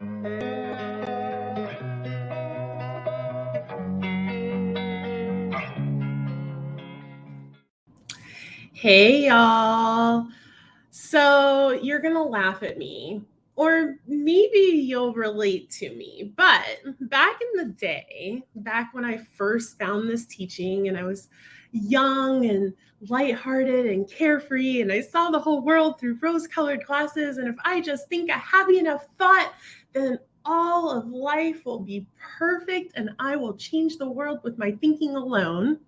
Hey, y'all. So you're going to laugh at me, or maybe you'll relate to me. But back in the day, back when I first found this teaching and I was young and lighthearted and carefree, and I saw the whole world through rose colored glasses. And if I just think a happy enough thought, then all of life will be perfect and I will change the world with my thinking alone.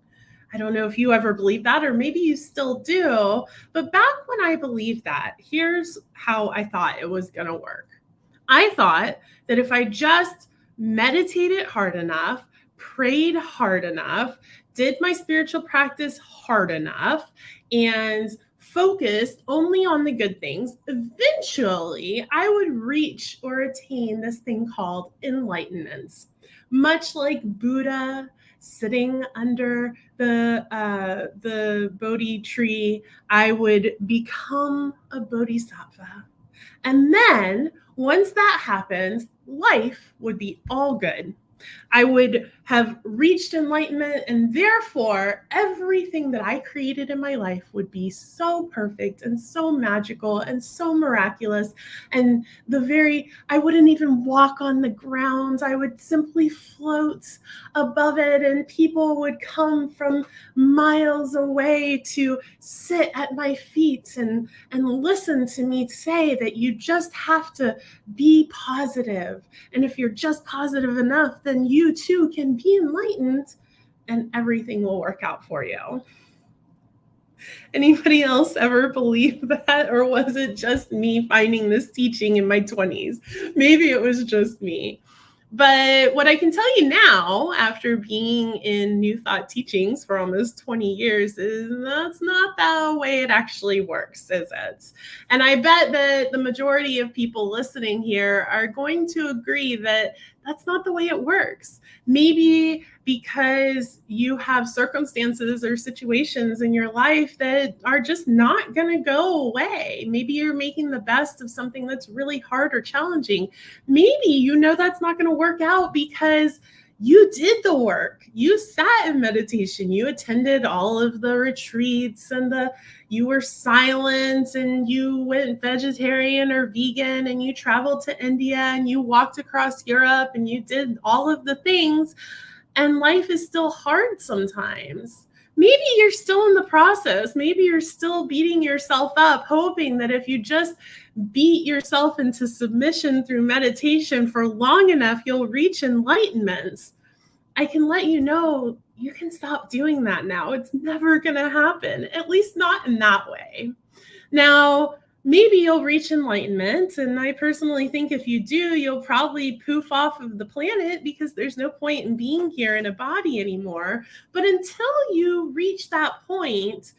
I don't know if you ever believed that, or maybe you still do. But back when I believed that, here's how I thought it was going to work. I thought that if I just meditated hard enough, prayed hard enough, did my spiritual practice hard enough, and focused only on the good things, eventually I would reach or attain this thing called enlightenment. Much like Buddha sitting under the Bodhi tree, I would become a bodhisattva. And then once that happened, life would be all good. I would have reached enlightenment, and therefore everything that I created in my life would be so perfect and so magical and so miraculous. And I wouldn't even walk on the ground. I would simply float above it, and people would come from miles away to sit at my feet and listen to me say that you just have to be positive. And if you're just positive enough, then you too can be enlightened and everything will work out for you. Anybody else ever believe that? Or was it just me finding this teaching in my 20s? Maybe it was just me. But what I can tell you now, after being in New Thought teachings for almost 20 years, is that's not the way it actually works, is it? And I bet that the majority of people listening here are going to agree that that's not the way it works. Maybe because you have circumstances or situations in your life that are just not going to go away. Maybe you're making the best of something that's really hard or challenging. Maybe you know that's not going to work out because you did the work. You sat in meditation. You attended all of the retreats and you were silent, and you went vegetarian or vegan, and you traveled to India, and you walked across Europe, and you did all of the things. And life is still hard sometimes. Maybe you're still in the process. Maybe you're still beating yourself up, hoping that if you just beat yourself into submission through meditation for long enough, you'll reach enlightenment. I can let you know you can stop doing that now. It's never going to happen, at least not in that way. Now, maybe you'll reach enlightenment, and I personally think if you do, you'll probably poof off of the planet because there's no point in being here in a body anymore. But until you reach that point,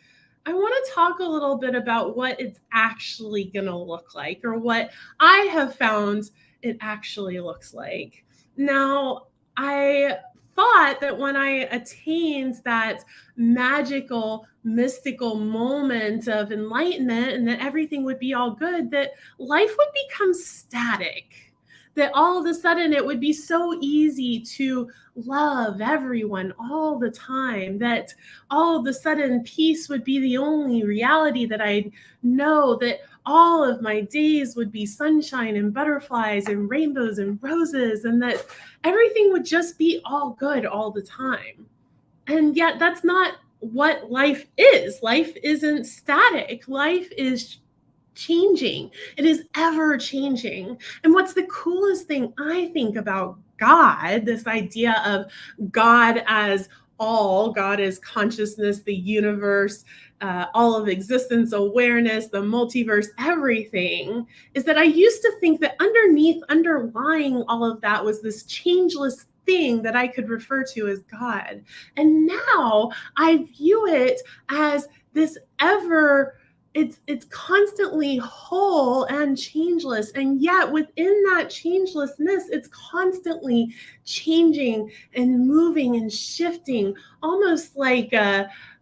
I want to talk a little bit about what it's actually going to look like, or what I have found it actually looks like. Now, I thought that when I attained that magical, mystical moment of enlightenment and that everything would be all good, that life would become static, that all of a sudden it would be so easy to love everyone all the time, that all of a sudden peace would be the only reality that I'd know, that all of my days would be sunshine and butterflies and rainbows and roses, and that everything would just be all good all the time. And yet that's not what life is. Life isn't static. Life is changing. It is ever changing. And what's the coolest thing I think about God, this idea of God as all, God as consciousness, the universe, all of existence, awareness, the multiverse, everything, is that I used to think that underlying all of that was this changeless thing that I could refer to as God. And now I view it as this it's constantly whole and changeless. And yet within that changelessness, it's constantly changing and moving and shifting, almost like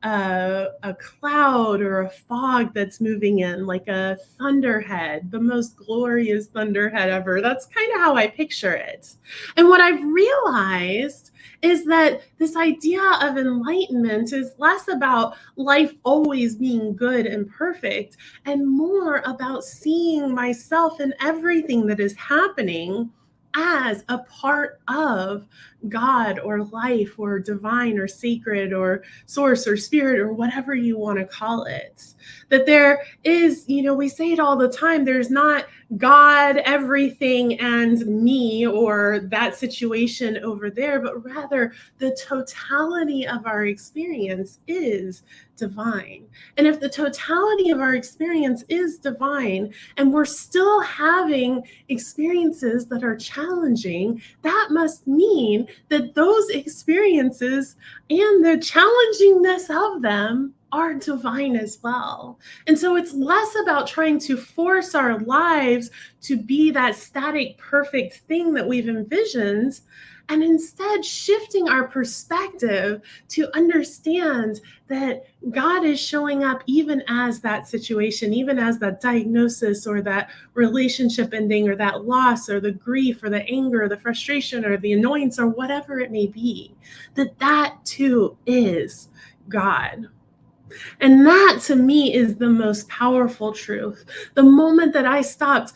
a cloud or a fog that's moving in, like a thunderhead, the most glorious thunderhead ever. That's kind of how I picture it. And what I've realized is that this idea of enlightenment is less about life always being good and perfect and more about seeing myself in everything that is happening as a part of God or life or divine or sacred or source or spirit or whatever you want to call it. That there is, we say it all the time, there's not God, everything, and me or that situation over there, but rather the totality of our experience is divine. And if the totality of our experience is divine and we're still having experiences that are challenging, that must mean that those experiences and the challengingness of them are divine as well. And so it's less about trying to force our lives to be that static, perfect thing that we've envisioned, and instead shifting our perspective to understand that God is showing up even as that situation, even as that diagnosis or that relationship ending or that loss or the grief or the anger or the frustration or the annoyance or whatever it may be, that too is God. And that to me is the most powerful truth. The moment that I stopped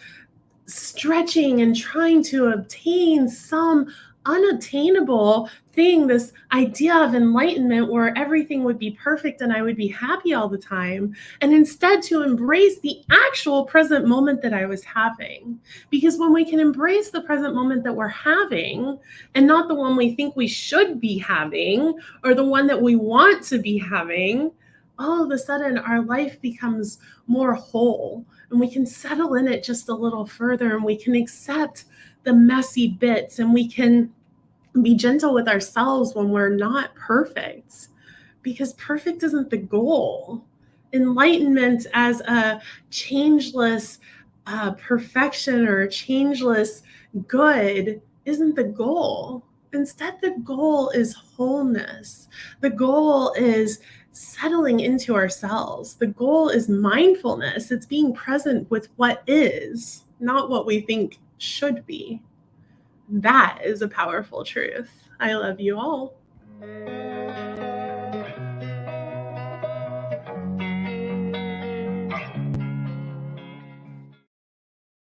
stretching and trying to obtain some unattainable thing, this idea of enlightenment where everything would be perfect and I would be happy all the time, and instead to embrace the actual present moment that I was having. Because when we can embrace the present moment that we're having and not the one we think we should be having or the one that we want to be having, all of a sudden our life becomes more whole and we can settle in it just a little further and we can accept the messy bits and we can be gentle with ourselves when we're not perfect, because perfect isn't the goal. Enlightenment as a changeless perfection or a changeless good isn't the goal. Instead, the goal is wholeness. The goal is settling into ourselves. The goal is mindfulness. It's being present with what is, not what we think should be. That is a powerful truth. I love you all.